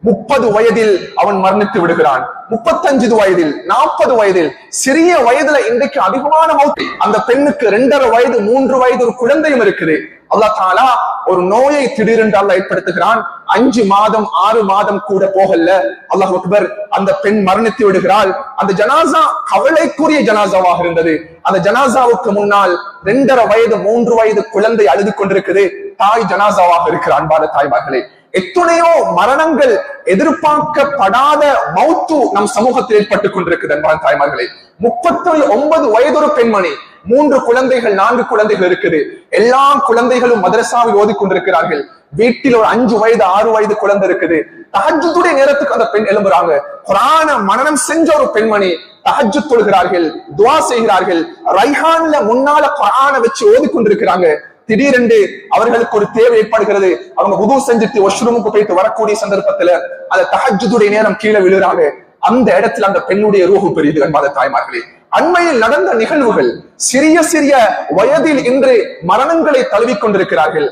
30 வயதில் அவன் மரணித்து விடுகிறான். 35 வயதில், 40 வயதில், சிறிய வயதுல இன்றைக்கு அதிகமான மௌத். அந்த பெண்ணுக்கு 2.5 வயது, 3 வயது ஒரு குழந்தையும் இருக்குது. அல்லாஹ் தஆலா ஒரு நோயை திடீரென்று அல்லாஹ் ஏற்படுத்துகிறான். 5 மாதம் 6 மாதம் கூட போகல, அல்லாஹ் அக்பர், அந்த பெண் மரணித்து விடுகிறாள். அந்த ஜனாசா கவலைக்குரிய ஜனாசாவாக இருந்தது. அந்த ஜனாசாவுக்கு முன்னால் 2.5 வயது 3 வயது குழந்தை அழுது கொண்டிருக்குது. தாய் ஜனாசாவாக இருக்கிற அன்பான தாய்மார்களே, எத்தனையோ மரணங்கள், எதிர்பார்க்கப்படாத மௌத்து நம் சமூகத்தில் ஏற்பட்டுக் கொண்டிருக்குது அன்பான தாய்மார்களே. 39 வயது ஒரு பெண்மணி, 3 குழந்தைகள் 4 குழந்தைகள் இருக்குது. எல்லா குழந்தைகளும் மதரசாவில் ஓதி கொண்டிருக்கிறார்கள். வீட்டில் ஒரு 5 வயது 6 வயது குழந்தை இருக்குது. தஹஜ்ஜுடைய நேரத்துக்கு அந்த பெண் எழும்புறாங்க. குர்ஆன மனனம் செஞ்ச ஒரு பெண்மணி தஹஜ்ஜுத் தொழுகிறார்கள், துஆ செய்கிறார்கள். ரைஹான்ல முன்னால குர்ஆன வச்சு ஓதி கொண்டிருக்கிறாங்க. திடீரென்று அவர்களுக்கு ஒரு தேவை ஏற்படுகிறது. அவங்க வுது செஞ்சுட்டு வாஷ்ரூமுக்கு போயிட்டு வரக்கூடிய சந்தர்ப்பத்துல அந்த தஹஜ்ஜுடைய நேரம் கீழே விழுறாங்க. அந்த இடத்துல அந்த பெண்ணுடைய ரூஹு பெரியது அன்பான தாய்மார்களே. அண்மையில் நடந்த நிகழ்வுகள், சிறிய சிறிய வயதில் இன்று மரணங்களை தழுவிக் கொண்டிருக்கிறார்கள்.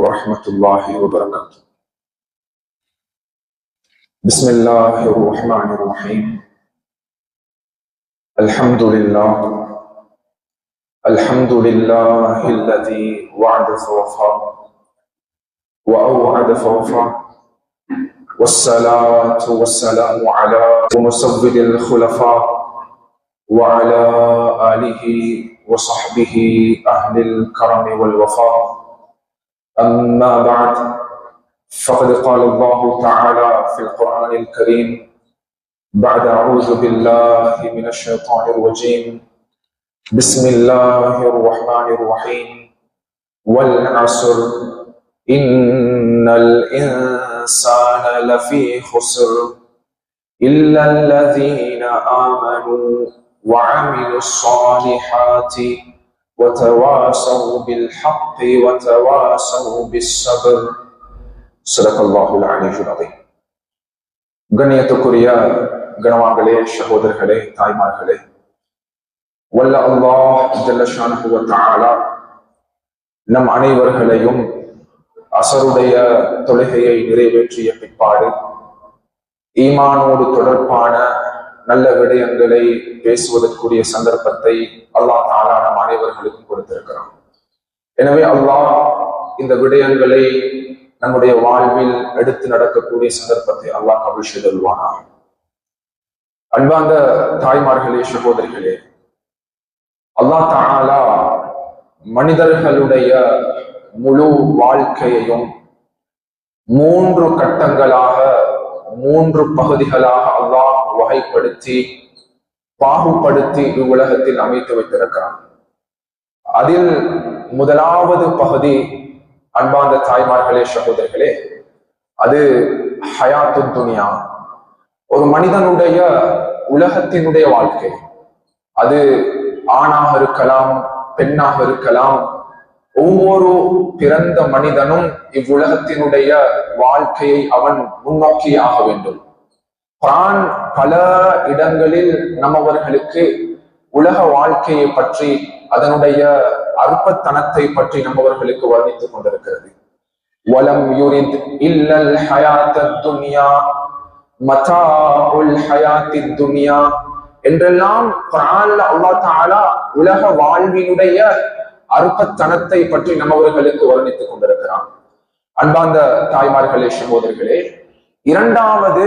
வரஹ்மத்துல்லாஹி வபரகாத்துஹு. பிஸ்மில்லாஹிர் ரஹ்மானிர் ரஹீம். அல்ஹம்துலில்லாஹ் அல்ஹம்துலில்லாஹி அல்லதி வஅத ஃபவஃபா வஅவஅத ஃபவஃபா والصلاة والسلام على مسود الخلفاء وعلى آله وصحبه أهل الكرم والوفاء. أما بعد، فقد قال الله تعالى في القرآن الكريم بعد أعوذ بالله من الشيطان الرجيم بسم الله الرحمن الرحيم والعصر إن الإنسان لفي خسر إلا الذين آمنوا وعملوا الصالحات وتواصوا بالحق وتواصوا بالصبر. صدق الله العلي العظيم. கண்ணியத்துக்குரிய கணவான்களே, சகோதரர்களே, தாய்மார்களே, வல்ல அல்லாஹ் ஜல்ல ஷானஹு வ தஆலா நம் அனைவர்களையும் அசருடைய தொழுகையை நிறைவேற்றிய பிற்பாடு ஈமானோடு தொடர்பான நல்ல விடயங்களை பேசுவதற்குரிய சந்தர்ப்பத்தை அல்லாஹ் தஆலா நம் அனைவர்களுக்கும் கொடுத்திருக்கிறான். எனவே அல்லாஹ் இந்த விடயங்களை நம்முடைய வாழ்வில் எடுத்து நடக்கக்கூடிய சந்தர்ப்பத்தை அல்லாஹ் கபூல் செய்தல்வானாக. அன்பார்ந்த தாய்மார்களே, சகோதரிகளே, அல்லாஹ் தஆலா மனிதர்களுடைய முழு வாழ்க்கையையும் 3 கட்டங்களாக, 3 பகுதிகளாக அல்லாஹ் வகைப்படுத்தி பாகுபடுத்தி இவ்வுலகத்தில் அமைத்து வைத்திருக்கிறான். அதில் முதலாவது பகுதி, அன்பார்ந்த தாய்மார்களே, சகோதரிகளே, அது ஹயாத்து துனியா, ஒரு மனிதனுடைய உலகத்தினுடைய வாழ்க்கை. அது ஆணாக இருக்கலாம், பெண்ணாக இருக்கலாம். ஒவ்வொரு பிறந்த மனிதனும் இவ்வுலகத்தினுடைய வாழ்க்கையை அவன் முன்னோக்கி ஆக வேண்டும். குர்ஆன் பல இடங்களில் நம்மவர்களுக்கு உலக வாழ்க்கையை பற்றி, அதனுடைய அற்பத்தனத்தை பற்றி நம்மவர்களுக்கு வர்ணித்துக் கொண்டிருக்கிறது. வலம் யுரித் இல்லல் ஹயாத்தத் துன்யா மதாஉல் ஹயாத்தித் துன்யா என்றெல்லாம் குர்ஆன்ல அல்லாஹ் தஆலா உலக வாழ்வினுடைய அற்பத்தனத்தை பற்றி நம்மவர்களுக்கு வர்ணித்துக் கொண்டிருக்கிறான். அன்பார்ந்த தாய்மார்களே, சகோதரர்களே, இரண்டாவது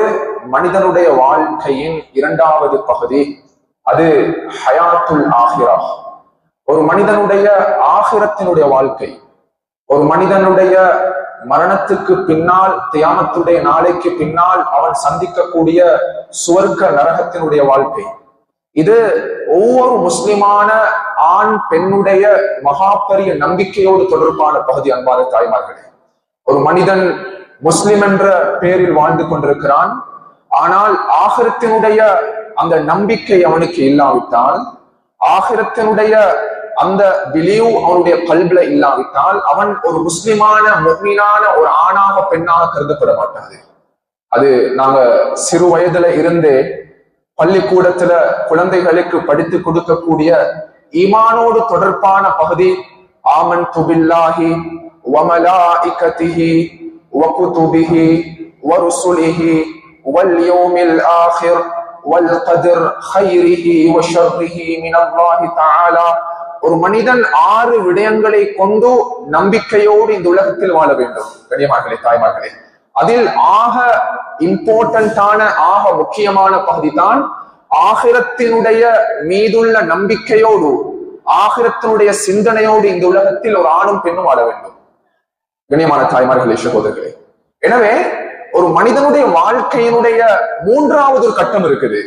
மனிதனுடைய வாழ்க்கையின் இரண்டாவது பகுதி, அது ஹயாத்துல் ஆஹிரா, ஒரு மனிதனுடைய ஆகிரத்தினுடைய வாழ்க்கை. ஒரு மனிதனுடைய மரணத்துக்கு பின்னால், கியாமத்துடைய நாளைக்கு பின்னால் அவன் சந்திக்கக்கூடிய சுவர்க்க நரகத்தினுடைய வாழ்க்கை. இது ஒவ்வொரு முஸ்லிமான ஆண் பெண்ணுடைய மகாபரிய நம்பிக்கையோடு தொடர்பான பகுதி. அன்பான தாய்மார்களே, ஒரு மனிதன் முஸ்லிம் என்ற பெயரில் வாழ்ந்து கொண்டிருக்கிறான். ஆனால் ஆகிரத்தினுடைய அந்த நம்பிக்கை அவனுக்கு இல்லாவிட்டால், ஆகிரத்தினுடைய அந்த பிலீவ் அவனுடைய கல்வில இல்லாவிட்டால், அவன் ஒரு முஸ்லிமான முஃமினான ஒரு ஆணாக பெண்ணாக கருதப்பட மாட்டாது. அது நாங்க சிறு வயதுல இருந்தே பள்ளிக்கூடத்துல குழந்தைகளுக்கு படித்து கொடுக்கக்கூடிய ஈமானோடு தொடர்பான பகுதி. ஆமன்து பில்லாஹி வ மலாயிகத்திஹி வ குதுபிஹி ورسله واليوم الآخر والقدر خيره وشره من الله تعالى. ஒரு மனிதன் 6 விடயங்களை கொண்டு நம்பிக்கையோடு இந்த உலகத்தில் வாழ வேண்டும். கண்ணியமார்களே, தாய்மார்களே, அதில் ஆக இம்பார்ட்டன்டான ஆக முக்கியமான பகுதி தான் ஆகிரத்தினுடைய மீதுள்ள நம்பிக்கையோடு ஆகிரத்தினுடைய சிந்தனையோடு இந்த உலகத்தில் ஒரு ஆணும் பெண்ணும் வாழ வேண்டும். கண்ணியமான தாய்மார்களே, சகோதரர்களே, எனவே ஒரு மனிதனுடைய வாழ்க்கையினுடைய 3வது ஒரு கட்டம் இருக்குது.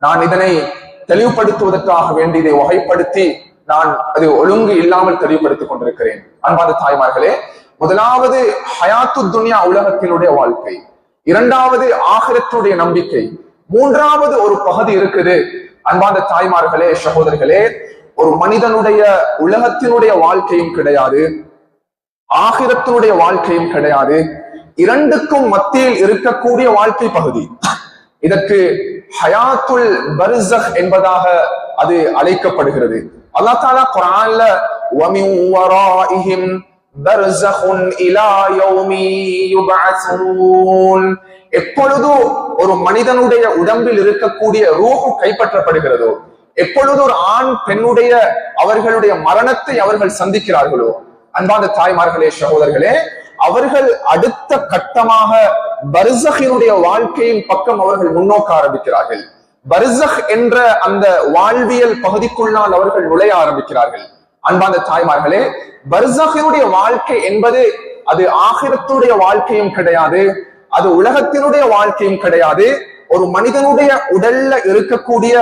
நான் இதனை தெளிவுபடுத்துவதற்காக வேண்டி இதை வகைப்படுத்தி நான் அது ஒழுங்கு இல்லாமல் தெளிவுபடுத்திக் கொண்டிருக்கிறேன். அன்பான தாய்மார்களே, முதலாவது ஹயாத்து துன்யா உலகத்தினுடைய வாழ்க்கை, 2வது ஆகிரத்தினுடைய நம்பிக்கை, 3வது ஒரு பகுதி இருக்குது. அன்பான தாய்மார்களே, சகோதரர்களே, ஒரு மனிதனுடைய உலகத்தினுடைய வாழ்க்கையும் கிடையாது, ஆகிரத்தினுடைய வாழ்க்கையும் கிடையாது, 2க்கும் மத்தியில் இருக்கக்கூடிய வாழ்க்கை பகுதி. இதற்கு ஹயாத்துல் பர்ஸஹ் என்பதாக அது அழைக்கப்படுகிறது. அல்லாஹ் தஆலா குர்ஆன்ல வமின் வராஇஹிம் பர்ஸஹுன் இலா யௌமி யுபஅஸூன், எப்பொழுது ஒரு மனிதனுடைய உடம்பில் இருக்கக்கூடிய ரூஹ் கைப்பற்றப்படுகிறதோ, எப்பொழுது ஒரு ஆண் பெண்ணுடைய அவர்களுடைய மரணத்தை அவர்கள் சந்திக்கிறார்களோ, அன்பான தாய்மார்களே, சகோதரர்களே, அவர்கள் அடுத்த கட்டமாக பர்ஸஹினுடைய வாழ்க்கையின் பக்கம் அவர்கள் முன்னோக்க ஆரம்பிக்கிறார்கள். பர்ஸஹ் என்ற அந்த வாழ்வியல் பகுதிக்குள்ளால் அவர்கள் நுழைய ஆரம்பிக்கிறார்கள். அன்பான தாய்மார்களே, பர்ஸஹினுடைய வாழ்க்கை என்பது அது ஆகிரத்துடைய வாழ்க்கையும் கிடையாது, அது உலகத்தினுடைய வாழ்க்கையும் கிடையாது. ஒரு மனிதனுடைய உடல்ல இருக்கக்கூடிய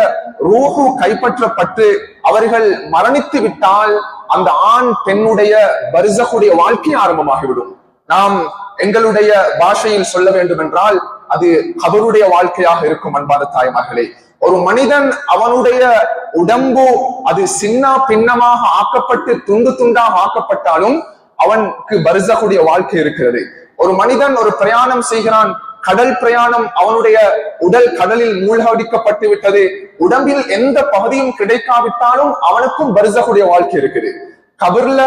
ரூஹு கைப்பற்றப்பட்டு அவர்கள் மரணித்து விட்டால் அந்த ஆண் பெண்ணுடைய பர்ஸஹுடைய வாழ்க்கை ஆரம்பமாகிவிடும். நாம் எங்களுடைய பாஷையில் சொல்ல வேண்டும் என்றால் அது கபருடைய வாழ்க்கையாக இருக்கும். அன்பான தாய்மார்களே, ஒரு மனிதன் அவனுடைய உடம்பு அது சின்ன பின்னமாக ஆக்கப்பட்டு துண்டு துண்டாக ஆக்கப்பட்டாலும் அவனுக்கு பர்ஸஹுடைய வாழ்க்கை இருக்கிறது. ஒரு மனிதன் ஒரு பிரயாணம் செய்கிறான், கடல் பிரயாணம், அவனுடைய உடல் கடலில் மூழ்கடிக்கப்பட்டு விட்டது, உடம்பில் எந்த பகுதியும் கிடைக்காவிட்டாலும் அவனுக்கும் பர்ஸஹுடைய வாழ்க்கை இருக்குது. கபர்ல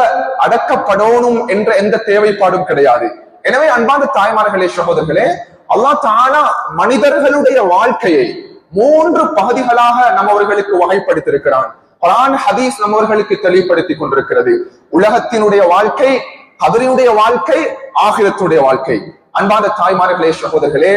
அடக்கப்படணும் என்ற எந்த தேவைப்பாடும் கிடையாது. எனவே அன்பான தாய்மார்களே, சகோதரர்களே, அல்லாஹ் தஆலா மனிதர்களுடைய வாழ்க்கையை 3 பகுதிகளாக நம்மவர்களுக்கு வகைப்படுத்தியிருக்கிறான். குர்ஆன் ஹதீஸ் நம்மவர்களுக்கு தெளிவுபடுத்திக் கொண்டிருக்கிறது. உலகத்தினுடைய வாழ்க்கை, கபரினுடைய வாழ்க்கை, ஆகிரத்துடைய வாழ்க்கை. அன்பான தாய்மார்களே, சகோதரர்களே,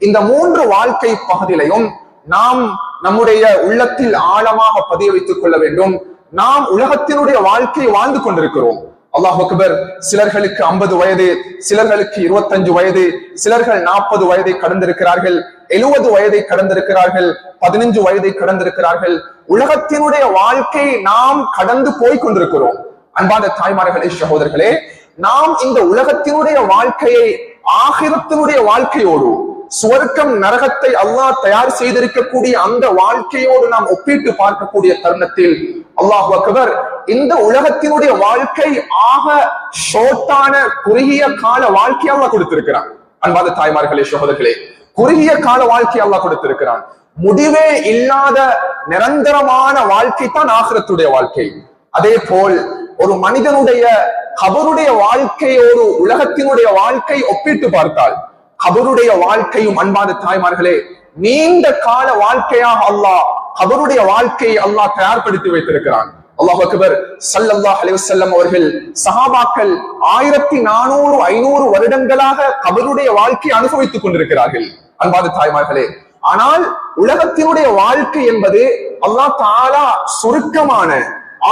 இந்த 3 வாழ்க்கை பகுதியிலையும் நாம் நம்முடைய உள்ளத்தில் ஆழமாக பதிய வைத்துக் கொள்ள வேண்டும். நாம் உலகத்தினுடைய வாழ்க்கையை வாழ்ந்து கொண்டிருக்கிறோம். அல்லாஹ் அக்பர். சிலர்களுக்கு 50 வயது, சிலர்களுக்கு 25 வயது, சிலர்கள் 40 வயதை கடந்திருக்கிறார்கள், 70 வயதை கடந்திருக்கிறார்கள், 15 வயதை கடந்திருக்கிறார்கள். உலகத்தினுடைய வாழ்க்கை நாம் கடந்து போய் கொண்டிருக்கிறோம். அன்பான தாய்மார்களே, சகோதரர்களே, நாம் இந்த உலகத்தினுடைய வாழ்க்கையை ஆகிரத்தினுடைய வாழ்க்கையோடு, சுவர்க்கம் நரகத்தை அல்லாஹ் தயார் செய்திருக்கக்கூடிய அந்த வாழ்க்கையோடு நாம் ஒப்பிட்டு பார்க்கக்கூடிய தருணத்தில் அல்லாஹ் அக்பர், இந்த உலகத்தினுடைய வாழ்க்கை ஆக ஷார்ட்டான குறுகிய கால வாழ்க்கை அல்லாஹ் கொடுத்திருக்கிறான். அன்பான தாய்மார்களே, சகோதரர்களே, குறுகிய கால வாழ்க்கை அல்லாஹ் கொடுத்திருக்கிறான். முடிவே இல்லாத நிரந்தரமான வாழ்க்கை தான் ஆகிரத்துடைய வாழ்க்கை. அதே போல் ஒரு மனிதனுடைய கபருடைய வாழ்க்கையோடு உலகத்தினுடைய வாழ்க்கை ஒப்பிட்டு பார்த்தால் கபருடைய வாழ்க்கையும் அன்பான தாய்மார்களே நீண்ட கால வாழ்க்கையாக அல்லாஹ் கபருடைய வாழ்க்கையை அல்லாஹ் தயார்படுத்தி வைத்திருக்கிறான். அல்லாஹ் அக்பர். ஸல்லல்லாஹு அலைஹி வஸல்லம் அவர்கள் சஹாபாக்கள் 1400 500 வருடங்களாக கபருடைய வாழ்க்கை அனுபவித்துக் கொண்டிருக்கிறார்கள். அன்பான தாய்மார்களே, ஆனால் உலகத்தினுடைய வாழ்க்கை என்பது அல்லாஹ் தஆலா சுருக்கமான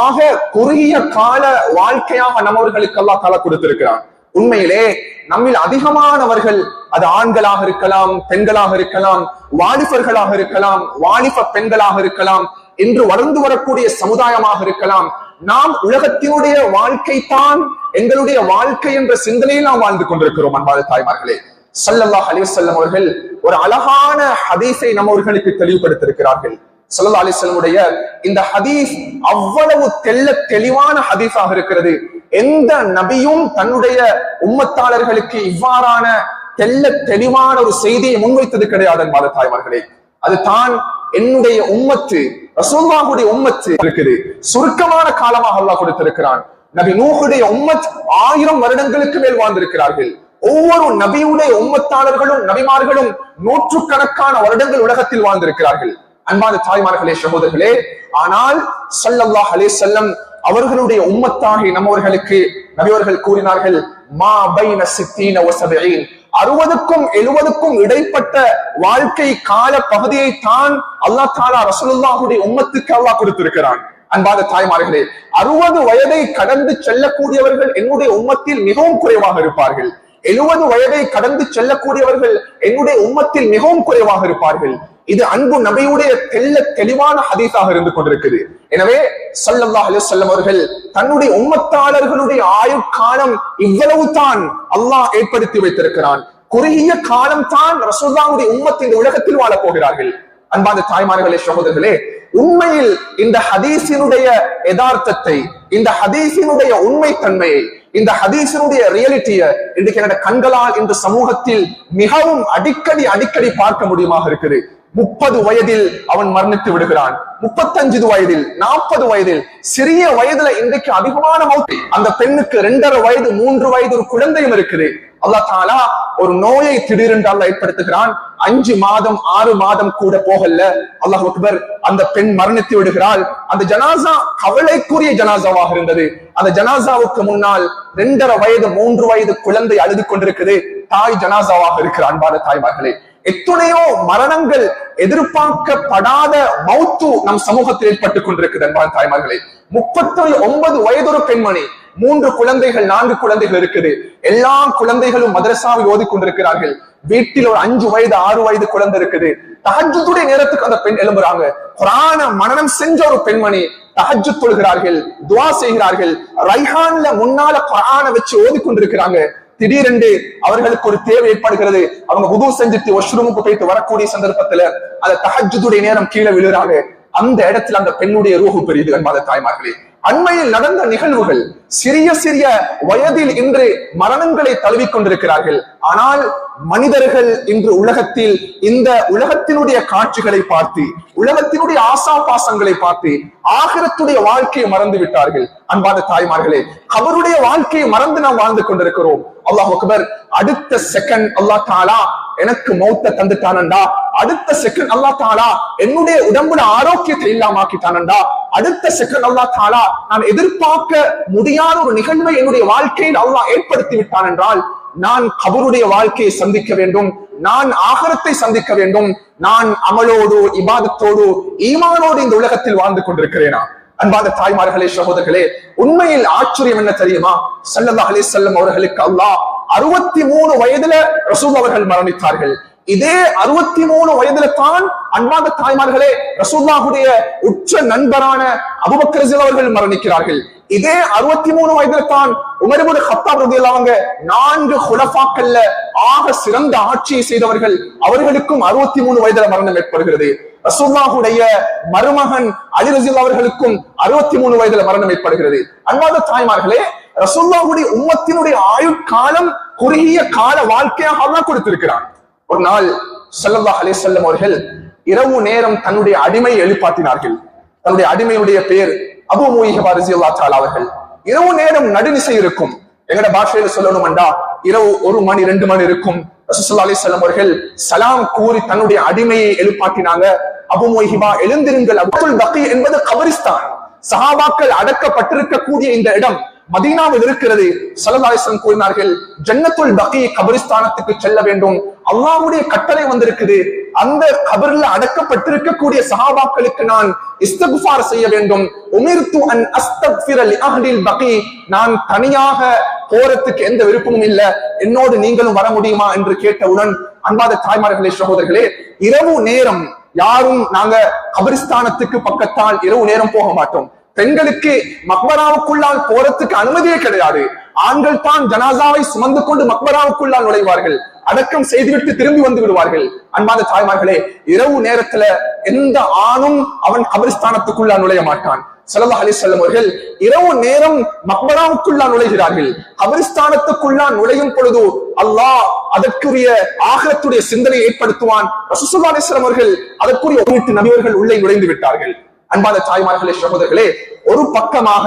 ஆக குறுகிய கால வாழ்க்கையாக நம்மவர்களுக்கு அல்லாஹ் தஆலா கொடுத்திருக்கிறான். உண்மையிலே நம்மில் அதிகமானவர்கள், அது ஆண்களாக இருக்கலாம், பெண்களாக இருக்கலாம், வாலிபர்களாக இருக்கலாம், வாலிப பெண்களாக இருக்கலாம், இன்று வளர்ந்து வரக்கூடிய சமுதாயமாக இருக்கலாம், நாம் உலகத்தினுடைய வாழ்க்கை தான் எங்களுடைய வாழ்க்கை என்ற சிந்தனையில் நாம் வாழ்ந்து கொண்டிருக்கிறோம். அன்பான தாய்மார்களே, ஸல்லல்லாஹு அலைஹி வஸல்லம் அவர்கள் ஒரு அழகான ஹதீஸை நம்மவர்களுக்கு தெளிவுபடுத்தியிருக்கிறார்கள். ஸல்லல்லாஹு அலைஹி வஸல்லமுடைய இந்த ஹதீஸ் அவ்வளவு தெளிவான ஹதீஸாக இருக்கிறது. எந்த நபியும் தன்னுடைய உம்மத்தாளர்களுக்கு இவ்வாறான தெளிவான ஒரு செய்தியை முன்வைத்தது கிடையாது. அன்பான தாய்மார்களே, அது தான் என்னுடைய உம்மத்து, ரசூலுல்லாஹுடைய உம்மத்து இருக்குது. சுருக்கமான காலமாக அல்லாஹ் கொடுத்திருக்கிறான். நபி நூஹுடைய உம்மத் 1000 வருடங்களுக்கு மேல் வாழ்ந்திருக்கிறார்கள். ஒவ்வொரு நபியுடைய உம்மத்தாளர்களும் நபிமார்களும் நூற்றுக்கணக்கான வருடங்கள் உலகத்தில் வாழ்ந்திருக்கிறார்கள். அன்பான தாய்மார்களே, சகோதரர்களே, ஆனால் ஸல்லல்லாஹு அலைஹி வஸல்லம் அவர்களுடைய உம்மத்தாகி நம்மவர்களுக்கு நபியவர்கள் கூறினார்கள், மா பைன 60 வ 70, 60க்கும் 70க்கும் இடைப்பட்ட வாழ்க்கை கால பகுதியை தான் அல்லாஹ் தஆலா ரசூலுல்லாஹுடைய உம்மத்துக்கு அல்லாஹ் கொடுத்திருக்கிறான். அன்பான தாய்மார்களே, 60 வயதை கடந்து செல்லக்கூடியவர்கள் என்னுடைய உம்மத்தில் மிகவும் குறைவாக இருப்பார்கள். 70 வயதை கடந்து செல்லக்கூடியவர்கள் என்னுடைய உம்மத்தில் மிகவும் குறைவாக இருப்பார்கள். இது அன்பு நபியுடைய தெளிவான ஹதீஸாக இருந்து கொண்டிருக்குது. எனவே ஸல்லல்லாஹு அலைஹி வஸல்லம் அவர்கள் தன்னுடைய உம்மத்தாளர்களுடைய ஆயுட்காலம் இவ்வளவு தான் அல்லாஹ் ஏற்படுத்தி வைத்திருக்கிறான். குறுகிய காலம் தான் ரசூலுல்லாஹுடைய உம்மத் இந்த உலகத்தில் வாழப் போகிறார்கள். அன்பான தாய்மார்களே, சகோதரர்களே, உண்மையில் இந்த ஹதீஸினுடைய யதார்த்தத்தை, இந்த ஹதீஸினுடைய உண்மை தன்மையை, இந்த ஹதீஸினுடைய ரியாலிட்டியை இன்றைக்கு என்னோட கண்களால் இந்த சமூகத்தில் மிகவும் அடிக்கடி பார்க்க முடியுமாக இருக்குது. 30 வயதில் அவன் மரணித்து விடுகிறான். 35 வயதில், 40 வயதில், சிறிய வயதுல இன்றைக்கு அதிகமான மௌத். அந்த பெண்ணுக்கு 2.5 வயது, 3 வயது ஒரு குழந்தையும் இருக்குது. அல்லாஹ் தஆலா ஒரு நோயை திடீரென்று அல்லாஹ் ஏற்படுத்துகிறான். 5 மாதம் 6 மாதம் கூட போகல, அல்லாஹ் அக்பர், அந்த பெண் மரணித்து விடுகிறாள். அந்த ஜனாசா கவலைக்குரிய ஜனாசாவாக இருந்தது. அந்த ஜனாசாவுக்கு முன்னால் 2.5 வயது 3 வயது குழந்தை அழுது கொண்டிருக்குது. தாய் ஜனாசாவாக இருக்கிற அன்பான தாய்மார்களே, எத்தனையோ மரணங்கள், எதிர்பார்க்கப்படாத மௌத்து நம் சமூகத்தில் ஏற்பட்டுக் கொண்டிருக்கிறது. அன்பான தாய்மார்களே, 39 வயது ஒரு பெண்மணி, 3 குழந்தைகள் 4 குழந்தைகள் இருக்குது. எல்லா குழந்தைகளும் மதரசாவில் ஓதி கொண்டிருக்கிறார்கள். வீட்டில் ஒரு 5 வயது 6 வயது குழந்தை இருக்குது. தஹஜ்ஜுடைய நேரத்துக்கு அந்த பெண் எழும்புறாங்க. குர்ஆன மனனம் செஞ்ச ஒரு பெண்மணி தஹஜ்ஜுத் தொழுகிறார்கள், துஆ செய்கிறார்கள், ரைஹான்ல முன்னால குர்ஆனை வச்சு ஓதி கொண்டிருக்கிறாங்க. திடீரென்று அவர்களுக்கு ஒரு தேவை ஏற்படுகிறது. அவங்க வுது செஞ்சுட்டு வாஷ்ரூமுக்கு போயிட்டு வரக்கூடிய சந்தர்ப்பத்துல அந்த தஹஜ்ஜுடைய நேரம் கீழே விழுறாங்க. அந்த இடத்துல அந்த பெண்ணுடைய ரூஹு பெரியது. அன்பான தாய்மார்களே, அண்மையில் நடந்த நிகழ்வுகள், சிறிய வயதில் இன்று மரணங்களை தழுவிக் கொண்டிருக்கிறார்கள். ஆனால் மனிதர்கள் இன்று உலகத்தில் இந்த உலகத்தினுடைய காட்சிகளை பார்த்து, உலகத்தினுடைய ஆசா பாசங்களை பார்த்து ஆகிரத்துடைய வாழ்க்கையை மறந்து விட்டார்கள். அன்பான தாய்மார்களே, அவருடைய வாழ்க்கையை மறந்து நாம் வாழ்ந்து கொண்டிருக்கிறோம். அல்லாஹ் அக்பர், அடுத்த செகண்ட் அல்லாஹ் தஆலா எனக்கு மௌத்த தந்துட்டானண்டா, அடுத்த செகண்ட் அல்லாஹ் தஆலா என்னுடைய உடம்புல ஆரோக்கியத்தை இல்லாமக்கிட்டானண்டா, அடுத்த செகண்ட் அல்லாஹ் தஆலா நான் எதிர்பார்க்க முடியாத ஒரு நிகழ்வை என்னுடைய வாழ்க்கையில் அல்லாஹ் ஏற்படுத்தி விட்டான் என்றால், நான் கபருடைய வாழ்க்கையை சந்திக்க வேண்டும், நான் ஆகிரத்தை சந்திக்க வேண்டும், நான் அமலோடு, இபாதத்தோடு, ஈமானோடு இந்த உலகத்தில் வாழ்ந்து கொண்டிருக்கிறேனா? அன்பான தாய்மார்களே, சகோதரர்களே, உண்மையில் ஆச்சரியம் என்ன தெரியுமா? ஸல்லல்லாஹு அலைஹி வஸல்லம் அவர்களுக்கு அல்லாஹ் 63 வயதுல ரசூல் அவர்கள் மரணித்தார்கள். இதே 63 வயதுல தான் அன்பான தாய்மார்களே ரசூலுல்லாஹுடைய உச்ச நண்பரான அபூபக்கர் ரலியல்லாஹு அவர்கள் மரணிக்கிறார்கள். இதே 63 வயதுல தான் உமர் இப்னு கத்தாப் ரலியல்லாஹு அன்ஹு 4 குலஃபாக்கள்ல ஆக சிறந்த ஆட்சியை செய்தவர்கள், அவர்களுக்கும் 63 வயதுல மரணம் ஏற்படுகிறது. ரசூலுல்லாஹுடைய மருமகன் அலி ரலியல்லாஹு அவர்களுக்கும் 63 வயதுல மரணம் ஏற்படுகிறது. அன்பான தாய்மார்களே, ரசூலுல்லாஹுடைய உம்மத்தினுடைய ஆயுட்காலம் குறுகிய கால வாழ்க்கையாக அல்லாஹ் கொடுத்திருக்கிறான். ஒரு நாள் ஸல்லல்லாஹு அலைஹி வஸல்லம் அவர்கள் இரவு நேரம் தன்னுடைய அடிமையை எழுப்பாட்டினார்கள். தன்னுடைய அடிமையுடைய பெயர் அபூ முய்ஹிபா ரலியல்லாஹு தஆலா அவர்கள். இரவு நேரம் நடுநிசை இருக்கும். எங்கட பாஷையில சொல்லணும்டா இரவு 1 மணி 2 மணி இருக்கும். ரசூல் ஸல்லல்லாஹு அலைஹி வஸல்லம் அவர்கள் சலாம் கூறி தன்னுடைய அடிமையை எழுப்பாட்டினாங்க. அபூ முய்ஹிபா, எழுந்திருங்கள். அபுல் பக்கி என்பது கபரிஸ்தான். சஹாபாக்கள் அடக்கப்பட்டிருக்கக்கூடிய இந்த இடம் மதீனாவில் இருக்கிறது. ஸல்லல்லாஹு அலைஹி வஸல்லம் கூறினார்கள், ஜன்னத்துல் பக்கி கபரிஸ்தானத்துக்கு செல்ல வேண்டும், அல்லாஹ்வுடைய கட்டளை வந்திருக்குது. அந்த கபர்ல அடக்கப்பட்டிருக்கக்கூடிய சஹாபாக்களுக்கு நான் இஸ்திக்ஃபார் செய்ய வேண்டும். உமிர்து அன் அஸ்தக்ஃபிர லி அஹ்லில் பக்கி, நான் தனியாக போறதுக்கு எந்த விருப்பமும் இல்ல, என்னோடு நீங்களும் வர முடியுமா என்று கேட்டவுடன், அன்பான தாய்மார்களே, சகோதரர்களே, இரவு நேரம் யாரும் நாங்க கபரிஸ்தானத்துக்கு பக்கத்தால் இரவு நேரம் போக மாட்டோம். பெண்களுக்கு மக்பராவுக்குள்ளால் போறதுக்கு அனுமதியே கிடையாது. ஆண்கள் தான் ஜனாசாவை சுமந்து கொண்டு மக்பராவுக்குள்ளால் நுழைவார்கள், அடக்கம் செய்துவிட்டு திரும்பி வந்து விடுவார்கள். அன்பான தாய்மார்களே, இரவு நேரத்துல எந்த ஆணும் அவன் கபரிஸ்தானத்துக்குள்ளால் நுழைய மாட்டான். ஸல்லல்லாஹு அலைஹி வஸல்லம் அவர்கள் இரவு நேரம் மக்பராவுக்குள்ளால் நுழைகிறார்கள். கபரிஸ்தானத்துக்குள்ளால் நுழையும் பொழுது அல்லாஹ் அதற்குரிய ஆகிரத்துடைய சிந்தனையை ஏற்படுத்துவான். ரசூலுல்லாஹி ஸல்லல்லாஹு அலைஹி வஸல்லம் அவர்கள் அதற்குரிய வீட்டு நபியவர்கள் உள்ளே நுழைந்து விட்டார்கள். அன்பான தாய்மார்களே, சகோதரர்களே, ஒரு பக்கமாக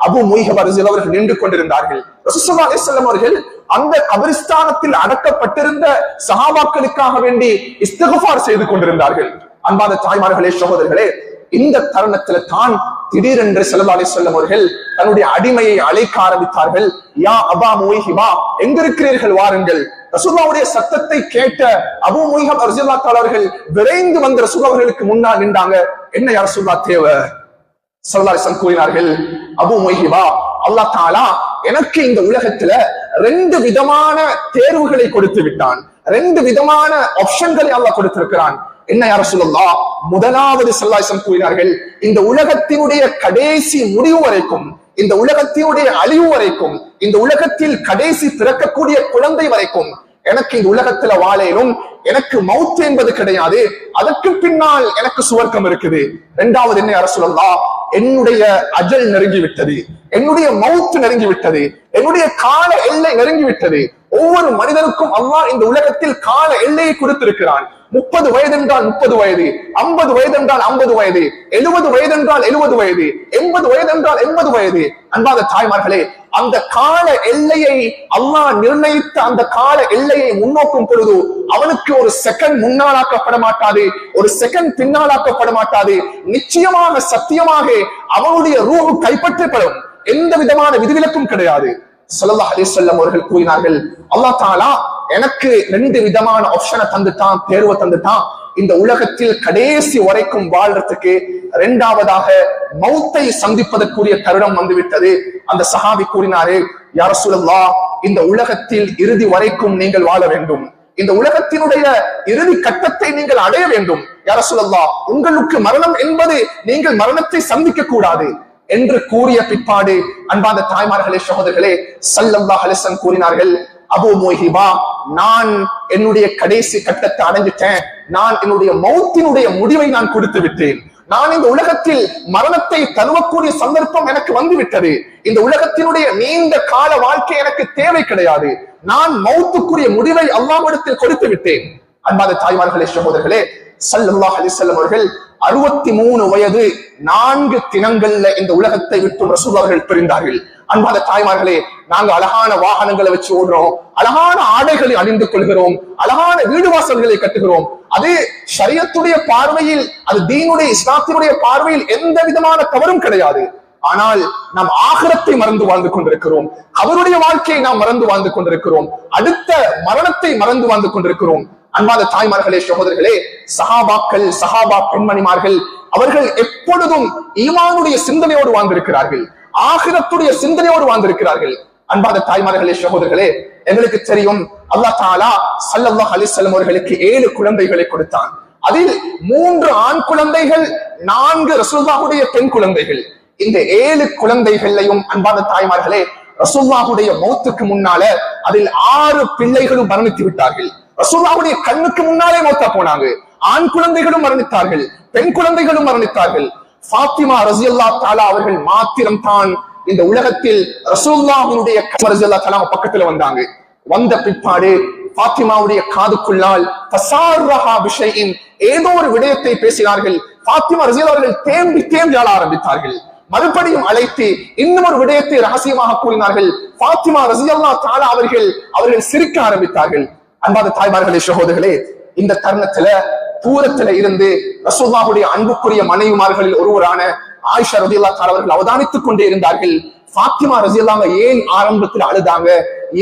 அபூ முய்ஹப் ரலியல்லாஹு அவர்கள் நின்று கொண்டிருந்தார்கள். ரசூலுல்லாஹி ஸல்லல்லாஹு அலைஹி வஸல்லம் அவர்கள் அந்த கபிரிஸ்தானத்தில் அடக்கப்பட்டிருந்த சஹாபாக்களுக்காக வேண்டி இஸ்திக்ஃபார் செய்து கொண்டிருந்தார்கள். அன்பான தாய்மார்களே, சகோதரர்களே, இந்த தருணத்துல தான் திடீரென்று ஸல்லல்லாஹு அலைஹி வஸல்லம் அவர்கள் தன்னுடைய அடிமையை அழைக்க ஆரம்பித்தார்கள். யா அபா முய்ஹிபா, எங்க இருக்கிறீர்கள், வாருங்கள். ரசூலுல்லாஹ்வுடைய சத்தத்தை கேட்ட அபூ முய்ஹப் ரலியல்லாஹு தஆலா அவர்கள் விரைந்து வந்து ரசூலுல்லாஹ் அவர்களுக்கு முன்னால் நின்றாங்க. என்ன யா ரசூலுல்லாஹ் தேவை? ஸல்லல்லாஹு அலைஹி வஸல்லம் கூறினார்கள், அபூ முய்ஹிபா, அல்லாஹ் தஆலா எனக்கு இந்த உலகத்துல 2 விதமான தேர்வுகளை கொடுத்து விட்டான். 2 விதமான ஆப்ஷன்களை அல்லாஹ் கொடுத்திருக்கிறான். என்ன யா ரசூலுல்லாஹ்? முதலாவது ஸல்லல்லாஹு அலைஹி வஸல்லம் கூறினார்கள், இந்த உலகத்தினுடைய கடைசி முடிவு வரைக்கும், இந்த உலகத்தினுடைய அழிவு வரைக்கும், இந்த உலகத்தில் கடைசி பிறக்கக்கூடிய குழந்தை வரைக்கும் எனக்கு இந்த உலகத்துல வாழையிலும் எனக்கு மவுத் என்பது கிடையாது. அதற்கு பின்னால் எனக்கு சுவர்க்கம் இருக்குது. இரண்டாவது என்ன யா ரசூலுல்லாஹ்? என்னுடைய அஜல் நெருங்கிவிட்டது, என்னுடைய மவுத் நெருங்கிவிட்டது, என்னுடைய கால எல்லை நெருங்கிவிட்டது. ஒவ்வொரு மனிதனுக்கும் அல்லாஹ் இந்த உலகத்தில் கால எல்லையை கொடுத்திருக்கிறான். 30 வயது என்றால் 30 வயது, 50 வயது என்றால் 50 வயது, 70 வயது என்றால் 70 வயது, 80 வயது என்றால் 80 வயது. அன்பான தாய்மார்களே, அந்த கால எல்லையை அல்லாஹ் நிர்ணயித்த அந்த கால எல்லையை முன்னோக்கும் பொழுது அவனுக்கு ஒரு செகண்ட் முன்னாளாக்கப்பட மாட்டாது, ஒரு செகண்ட் பின்னாளாக்கப்பட மாட்டாது. நிச்சயமாக சத்தியமாக அவனுடைய ரூஹ் கைப்பற்றப்படும். எந்த விதமான விதிவிலக்கும் கிடையாது. ஸல்லல்லாஹு அலைஹி வஸல்லம் அவர்கள் கூறினார்கள், அல்லாஹ் தஆலா எனக்கு 2 விதமான ஆப்ஷனை தந்துட்டான், தேர்வை தந்துட்டான். இந்த உலகத்தில் கடைசி வரைக்கும் வாழ்றதுக்கு 2வதாக மௌத்தை சந்திப்பதற்குரிய தருணம் வந்துவிட்டது. அந்த சஹாபி கூறினாரு, யா ரசூலல்லாஹ், இந்த உலகத்தில் இறுதி வரைக்கும் நீங்கள் வாழ வேண்டும், இந்த உலகத்தினுடைய இறுதி கட்டத்தை நீங்கள் அடைய வேண்டும். யா ரசூலல்லாஹ், உங்களுக்கு மரணம் என்பது நீங்கள் மரணத்தை சந்திக்க கூடாது என்று கூறிய பிற்பாடு அன்பான தாய்மார்களே, சகோதரர்களே, ஸல்லல்லாஹு அலைஹி வஸல்லம் கூறினார்கள், அபூ முய்ஹிபா, நான் என்னுடைய கடைசி கட்டத்தை அடைஞ்சிட்டேன், நான் என்னுடைய மௌத்தினுடைய முடிவை நான் கொடுத்து விட்டேன். நான் இந்த உலகத்தில் மரணத்தை தழுவக்கூடிய சந்தர்ப்பம் எனக்கு வந்துவிட்டது. இந்த உலகத்தினுடைய நீண்ட கால வாழ்க்கை எனக்கு தேவை கிடையாது. நான் மௌத்துக்குரிய முடிவை அல்லாஹ்விடத்தில் கொடுத்து விட்டேன். அன்பான தாய்மார்களே, சகோதரர்களே, ஸல்லல்லாஹு அலைஹி வஸல்லம் அவர்கள் 63 வயது 4 தினங்கள்ல இந்த உலகத்தை விட்டு ரசூலுல்லாஹ் அவர்கள் பிரிந்தார்கள். அன்பான தாய்மார்களே, நாங்க அழகான வாகனங்களை வச்சு ஓடுறோம், அழகான ஆடைகளை அணிந்து கொள்கிறோம், அழகான வீடு வாசல்களை கட்டுகிறோம். அது ஷரியத்துடைய பார்வையில், அது தீனுடைய இஸ்லாத்தினுடைய பார்வையில் எந்த விதமான தவறும் கிடையாது. ஆனால் நாம் ஆகிரத்தை மறந்து வாழ்ந்து கொண்டிருக்கிறோம், அவருடைய வாழ்க்கையை நாம் மறந்து வாழ்ந்து கொண்டிருக்கிறோம், அடுத்த மரணத்தை மறந்து வாழ்ந்து கொண்டிருக்கிறோம். அன்பான தாய்மார்களே, சகோதரர்களே, சஹாபாக்கள், சஹாபா பெண்மணிமார்கள் அவர்கள் எப்பொழுதும் ஈமானுடைய சிந்தனையோடு வாழ்ந்திருக்கிறார்கள், ஆகிரத்துடைய சிந்தனையோடு வாழ்ந்திருக்கிறார்கள். அன்பான தாய்மார்களே, சகோதரர்களே, எங்களுக்கு தெரியும் அல்லாஹ் தஆலா ஸல்லல்லாஹு அலைஹி வஸல்லம் அவர்களுக்கு 7 குழந்தைகளை கொடுத்தான். அதில் 3 ஆண் குழந்தைகள், 4 ரசூலுல்லாஹுடைய பெண் குழந்தைகள். இந்த 7 குழந்தைகளையும் அன்பான தாய்மார்களே, ரசூலுல்லாஹுடைய மௌத்துக்கு முன்னால அதில் 6 பிள்ளைகளும் மரணித்து விட்டார்கள். ரசூலுல்லாஹுடைய கண்ணுக்கு முன்னாலே மௌத்தா போனாங்க. ஆண் குழந்தைகளும் மரணித்தார்கள், பெண் குழந்தைகளும் மரணித்தார்கள். ஃபாத்திமா ரலியல்லாஹு தஆலா அவர்கள் மாத்திரம் தான் இந்த உலகத்தில் ரசூலுல்லாஹுடைய ரலியல்லாஹு தஆலா பக்கத்துல வந்தாங்க. வந்த பிற்பாடு ஃபாத்திமாவுடைய காதுக்குள்ளால் ஃபஸாரஹா பிஷைஇன், ஏதோ ஒரு விடயத்தை பேசினார்கள். ஃபாத்திமா ரலியல்லாஹு அவர்கள் தேம்பி தேம்பி அழ ஆரம்பித்தார்கள். மறுபடியும் அழைத்து இன்னும் ஒரு விடயத்தை ரகசியமாக கூறினார்கள். ஃபாத்திமா ரலியல்லாஹு தஆலா அவர்கள் சிரிக்க ஆரம்பித்தார்கள். அன்பான தாய்மார்களே, சகோதரர்களே, இந்த தருணத்துல தூரத்துல இருந்து ரசூலுல்லாஹுடைய அன்புக்குரிய மனைவிமார்களில் ஒருவரான ஆயிஷா ரலியல்லாஹு தஆலா அவர்கள் அவதானித்துக் கொண்டே இருந்தார்கள். ஃபாத்திமா ரலியல்லாஹு ஏன் ஆரம்பத்தில் அழுதாங்க,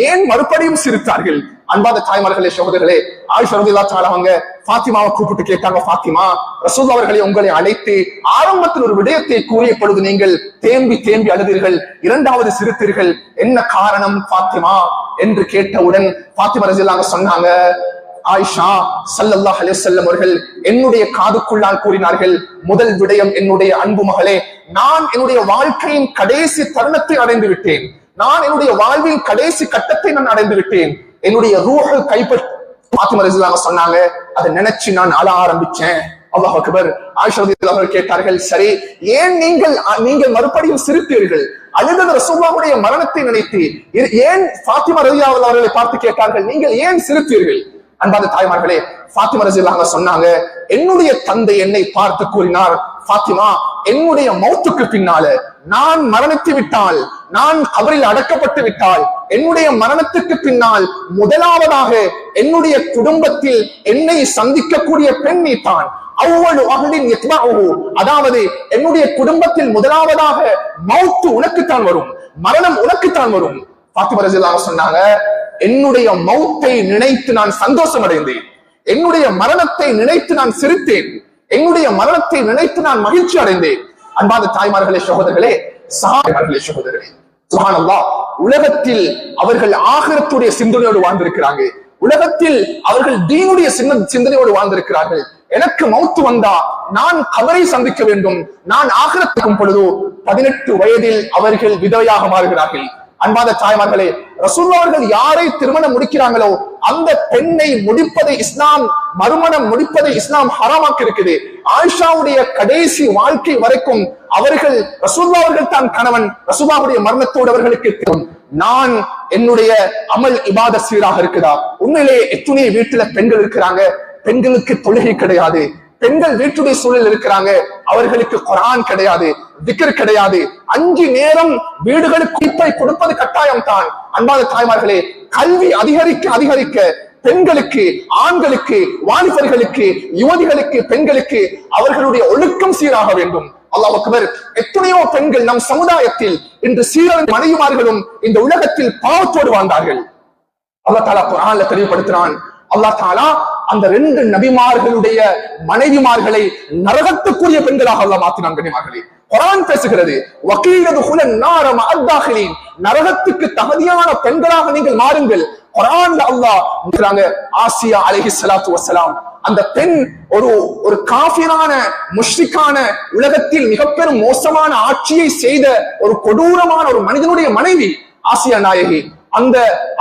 ஏன் மறுபடியும் சிரித்தார்கள்? அன்பான தாய்மார்களே, சகோதரர்களே, ஆயிஷா ரலியல்லாஹு தஆலா அவங்க ஃபாத்திமாவை கூப்பிட்டு கேட்டாங்க, ஃபாத்திமா, ரசூலுல்லாஹ் அவர்களை உங்களை அழைத்து ஆரம்பத்தில் ஒரு விடயத்தை கூறிய பொழுது நீங்கள் தேம்பி தேம்பி அழுதீர்கள், 2வது சிரித்தீர்கள், என்ன காரணம் ஃபாத்திமா என்று கேட்டவுடன் ஃபாத்திமா ரலியல்லாஹு சொன்னாங்க, ஆயிஷா ஸல்லல்லாஹு அலைஹி வஸல்லம் அவர்கள் என்னுடைய காதுக்குள்ளால் கூறினார்கள், முதல் விடயம், என்னுடைய அன்பு மகளே, நான் என்னுடைய வாழ்க்கையின் கடைசி தருணத்தை அடைந்து விட்டேன், நான் என்னுடைய வாழ்வின் கடைசி கட்டத்தை நான் அடைந்து விட்டேன், என்னுடைய ரூஹ் கைப்பற்ற. ஃபாத்திமா ரலியல்லாஹு சொன்னாங்க, அதை நினைச்சு நான் அழ ஆரம்பிச்சேன். அல்லாஹ் அக்பர். ஆயிஷா ரலியல்லாஹு அவர்கள் கேட்டார்கள், சரி, ஏன் நீங்கள் மறுபடியும் சிரித்தீர்கள்? அழுதது ரசூலுல்லாஹுடைய மரணத்தை நினைத்து. ஏன்? ஃபாத்திமா ரலியல்லாஹு அவர்களை பார்த்து கேட்டார்கள், நீங்கள் ஏன் சிரித்தீர்கள்? அன்பான தாய்மார்களே, ஃபாத்திமா ரலியல்லாஹு சொன்னாங்க, என்னுடைய தந்தை என்னை பார்த்து கூறினார், பாத்திமா, என்னுடைய மௌத்துக்கு பின்னால நான் மரணித்து விட்டால், நான் கபரில் அடக்கப்பட்டு விட்டால், என்னுடைய மரணத்துக்கு பின்னால் முதலாவதாக என்னுடைய குடும்பத்தில் என்னை சந்திக்கக்கூடிய பெண் நீதான். அதாவது என்னுடைய குடும்பத்தில் முதலாவதாக மௌத்து உனக்குத்தான் வரும், மரணம் உனக்குத்தான் வரும். பாத்திமா ரலியல்லாஹு சொன்னாங்க, என்னுடைய மௌத்தை நினைத்து நான் சந்தோஷம் அடைந்தேன், என்னுடைய மரணத்தை நினைத்து நான் சிரித்தேன், என்னுடைய மரணத்தை நினைத்து நான் மகிழ்ச்சி அடைந்தேன். அன்பான தாய்மார்களே, சகோதரர்களே, சஹாபாக்களே, சகோதரர்களே, சுப்ஹானல்லாஹ், உலகத்தில் அவர்கள் ஆகிரத்துடைய சிந்தனையோடு வாழ்ந்திருக்கிறாங்க, உலகத்தில் அவர்கள் தீனுடைய சிந்தனையோடு வாழ்ந்திருக்கிறார்கள். எனக்கு மௌத்து வந்தா நான் கபரை சந்திக்க வேண்டும், நான் ஆகிரத்துக்கும் பொழுது 18 வயதில் அவர்கள் விதவையாக மாறுகிறார்கள். அன்பாத தாய்மார்களே, ரசூலுல்லாஹ் அவர்கள் யாரை திருமணம் முடிக்கிறாங்களோ அந்த பெண்ணை முடிப்பதை இஸ்லாம், மறுமணம் முடிப்பதை இஸ்லாம் ஹராமாக்கி இருக்குது. ஆயிஷாவுடைய கடைசி வாழ்க்கை வரைக்கும் அவர்கள் ரசூலுல்லாஹ் அவர்கள் தான் கணவன். ரசூலுல்லாஹ்வுடைய மரணத்தோடு அவர்களுக்கு நான் என்னுடைய அமல் இபாதத் சீராக இருக்குதா? உண்மையிலே எத்துணை வீட்டுல பெண்கள் இருக்கிறாங்க, பெண்களுக்கு தொழுகை கிடையாது, பெண்கள் வீட்டுடைய சூழல் இருக்கிறாங்க, அவர்களுக்கு குர்ஆன் கிடையாது, திக்ர் கிடையாது, 5 நேரம் வீடுகளுக்கு கொடுப்பது கட்டாயம் தான். அன்பான தாய்மார்களே, கல்வி அதிகரிக்க அதிகரிக்க பெண்களுக்கு, ஆண்களுக்கு, வாலிபர்களுக்கு, யுவதிகளுக்கு, பெண்களுக்கு அவர்களுடைய ஒழுக்கம் சீராக வேண்டும். அல்லாஹ் அக்பர். எத்தனையோ பெண்கள் நம் சமுதாயத்தில் இன்று சீரழிந்த மனைவிமார்களும் இந்த உலகத்தில் பாவத்தோடு வாழ்ந்தார்கள். அல்லாஹ் தஆலா குர்ஆன்ல தெளிவுபடுத்தினான். அல்லாஹ் தஆலா அந்த 2 நபிமார்களுடைய மனைவிமார்களை நரகத்துக்குரிய பெண்களாக அல்லாஹ் மாற்றினான். கண்ணியமார்களே, குர்ஆன் பேசுகிறது, வகீலதுகுலன் நார மஅத்தாஹிலின், நரகத்துக்கு தகுதியான பெண்களாக நீங்கள் மாறுங்கள். குர்ஆன்ல அல்லாஹ் சொல்றாங்க, ஆசியா அலைஹிஸ்ஸலாத்து வஸ்ஸலாம், அந்த பெண் ஒரு காஃபிரான முஷ்ரிக்கான உலகத்தில் மிக பெரும் மோசமான ஆட்சியை செய்த ஒரு கொடூரமான ஒரு மனிதனுடைய மனைவி ஆசியா நாயகி.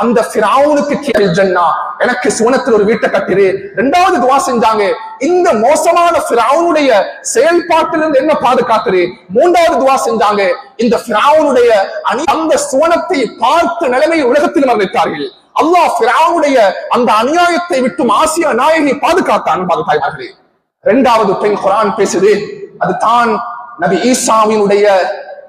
அந்த ஃபிரௌனுக்கு ஜன்னா, எனக்கு சுவனத்தில் ஒரு வீட்டை கட்டிரு. 2வது துஆ செஞ்சாங்க, இந்த மோசமான ஃபிரௌனுடைய செயல்பாட்டிலிருந்து என்ன பாதுகாத்துரு. 3வது துஆ செஞ்சாங்க, இந்த ஃபிரௌனுடைய அந்த சுவனத்தை பார்த்த நிலைமையில் உலகத்தில் மரணித்தார்கள். அல்லாஹ் ஃபிரௌனுடைய அந்த அநியாயத்தை விட்டு ஆசியா நாயகி பாதுகாத்தான். தாய்மார்களே, 2வது பெண் குர்ஆன் பேசுது, அது தான் நபி ஈசாவினுடைய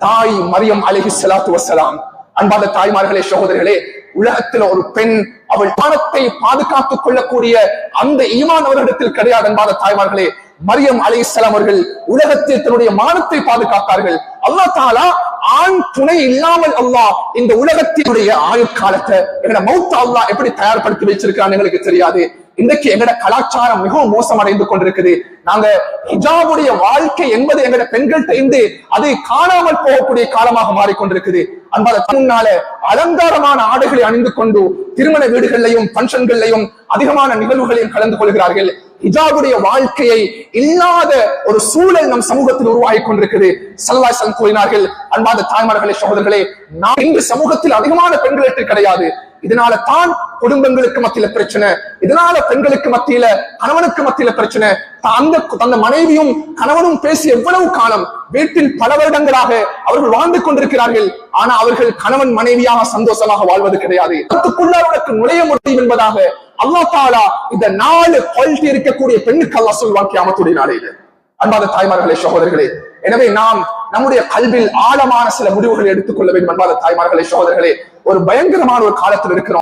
தாய் மரியம் அலைஹிஸ்ஸலாத்து வஸ்ஸலாம். அன்பாத தாய்மார்களே, சகோதரர்களே, உலகத்தில் ஒரு பெண் அவள் மானத்தை பாதுகாத்துக் கொள்ளக்கூடிய அந்த ஈமான் அவர்களிடத்தில் கிடையாது. அன்பாத தாய்மார்களே, மரியம் அலைஹிஸ்ஸலாம் அவர்கள் உலகத்தில் தன்னுடைய மானத்தை பாதுகாத்தார்கள். அல்லாஹ் தஆலா ஆண் துணை இல்லாமல் அல்லாஹ் இந்த உலகத்தினுடைய ஆயுட்காலத்தை எங்கட மௌத் அல்லாஹ் எப்படி தயார்படுத்தி வச்சிருக்கான்னு எங்களுக்கு தெரியாது. இன்றைக்கு எங்கட கலாச்சாரம் மிகவும் மோசமடைந்து கொண்டிருக்குது. நாங்க ஹிஜாபுடைய வாழ்க்கை என்பது எங்கட பெண்கள்கிட்ட இருந்து அதை காணாமல் போகக்கூடிய காலமாக மாறிக்கொண்டிருக்குது. அன்பால முன்னால அலங்காரமான ஆடைகளை அணிந்து கொண்டு திருமண வீடுகளையும் பங்கன்களையும் அதிகமான நிகழ்வுகளையும் கலந்து கொள்கிறார்கள். ஹிஜாபுடைய வாழ்க்கையை இல்லாத ஒரு சூழல் நம் சமூகத்தில் உருவாகி கொண்டிருக்குது. ஸல்லல்லாஹு அலைஹி வஸல்லம் கூறினார்கள், அன்பாத தாய்மார்களே, சகோதரர்களே, நாம் இந்த சமூகத்தில் அதிகமான பெண்களுக்கு கிடையாது. இதனால தான் குடும்பங்களுக்கு மத்தியில பிரச்சனை, இதனால பெண்களுக்கு மத்தியில, கணவனுக்கு மத்தியில பிரச்சனை. அந்த மனைவியும் கணவனும் பேசி எவ்வளவு காலம் வீட்டில் பல வருடங்களாக அவர்கள் வாழ்ந்து கொண்டிருக்கிறார்கள். ஆனா அவர்கள் கணவன் மனைவியாக சந்தோஷமாக வாழ்வது கிடையாது. அதற்குள்ளாருக்கு நுழைய முடியும் என்பதாக அல்லாஹ் தஆலா இந்த 4 குவாலிட்டி இருக்கக்கூடிய பெண்ணுக்கு அல்லாஹ் சொல்வான் கியாமத்துடைய நாளையில. அன்பாத தாய்மார்களே, சகோதரர்களே, எனவே நாம் நம்முடைய கல்வியில் ஆழமான சில முடிவுகளை எடுத்துக்கொள்ள வேண்டும். அன்பாத தாய்மார்களே, சகோதரர்களே, ஒரு பயங்கரமான ஒரு காலத்தில் இருக்கிறோம்.